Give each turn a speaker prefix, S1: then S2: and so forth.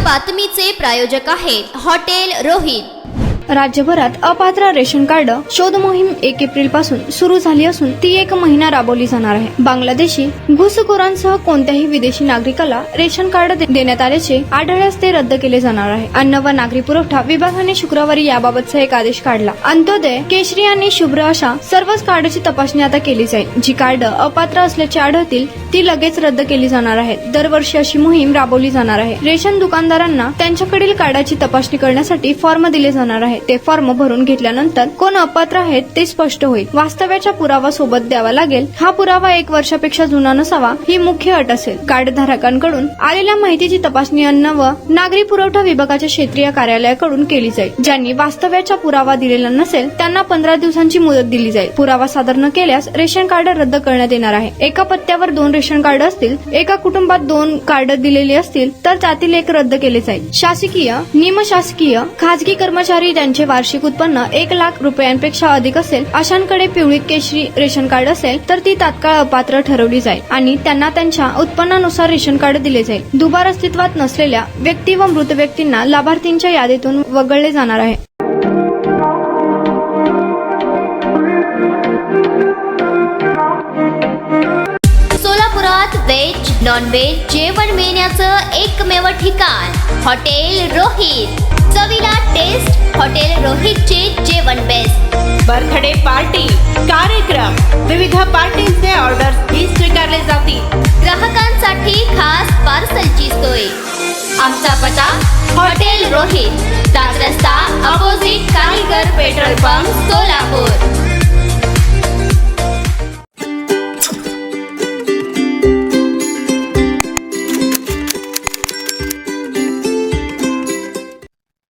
S1: बातमीचे प्रायोजक आहेत हॉटेल रोहित।
S2: राज्यभरात अपात्र रेशन कार्ड शोध मोहीम 1 एप्रिल पासून सुरू झाली असून ती 1 महिना राबवली जाणार आहे। बांगलादेशी घुसखोरांसह कोणत्याही विदेशी नागरिकाला रेशन कार्ड देण्यात आल्याचे आढळल्यास ते रद्द केले जाणार आहे। अन्न व नागरी पुरवठा विभागाने शुक्रवारी याबाबतचा एक आदेश काढला। अंत्योदय, केशरी आणि शुभ्र अशा सर्वच कार्डची तपासणी आता केली जाईल। जी कार्ड अपात्र असल्याचे आढळतील ती लगेच रद्द केली जाणार आहेत। दरवर्षी अशी मोहीम राबवली जाणार आहे। रेशन दुकानदारांना त्यांच्याकडील कार्डाची तपासणी करण्यासाठी फॉर्म दिले जाणार आहे। ते फॉर्म भरून घेतल्यानंतर कोण अपात्र आहेत ते स्पष्ट होईल। वास्तव्याचा पुरावा सोबत द्यावा लागेल। हा पुरावा 1 वर्षापेक्षा जुना नसावा ही मुख्य अट असेल। कार्ड धारकांकडून आलेल्या माहितीची तपासणी अन्न व नागरी पुरवठा विभागाच्या क्षेत्रीय कार्यालयाकडून केली जाईल। ज्यांनी वास्तव्याचा पुरावा दिलेला नसेल त्यांना 15 दिवसांची मुदत दिली जाईल। पुरावा सादर न केल्यास रेशन कार्ड रद्द करण्यात येणार आहे। एका पत्त्यावर 2 रेशन कार्ड असतील, एका कुटुंबात 2 कार्ड दिलेली असतील तर त्यातील एक रद्द केले जाईल। शासकीय, निमशासकीय, खाजगी कर्मचारी त्यांचे वार्षिक उत्पन्न 1 लाख रुपयांपेक्षा अधिक असेल अशांकडे पिवळी केशरी रेशन कार्ड असेल तर ती तात्काळ अपात्र ठरवली जाईल आणि त्यांना त्यांच्या उत्पन्नानुसार रेशन कार्ड दिले जाईल। दुबार अस्तित्वात नसलेल्या व्यक्ती व मृत व्यक्तींना लाभार्थींच्या यादीतून वगळले जाणार आहे।
S1: सोलापुरात व्हेज नॉन व्हेज जेवण मिळण्याचं एकमेव ठिकाण हॉटेल रोहित। चवीला टेस्ट हॉटेल रोहितचे जेवण बेस्ट।
S3: बर्थडे पार्टी, कार्यक्रम, विविध पार्टींचे ऑर्डर्स ही स्वीकारले जातील।
S1: ग्राहकांसाठी खास पार्सलची सोय। आमचा पत्ता हॉटेल रोहित, 7 रस्ता अपोजिट कारीगर पेट्रोल पंप, सोलापूर।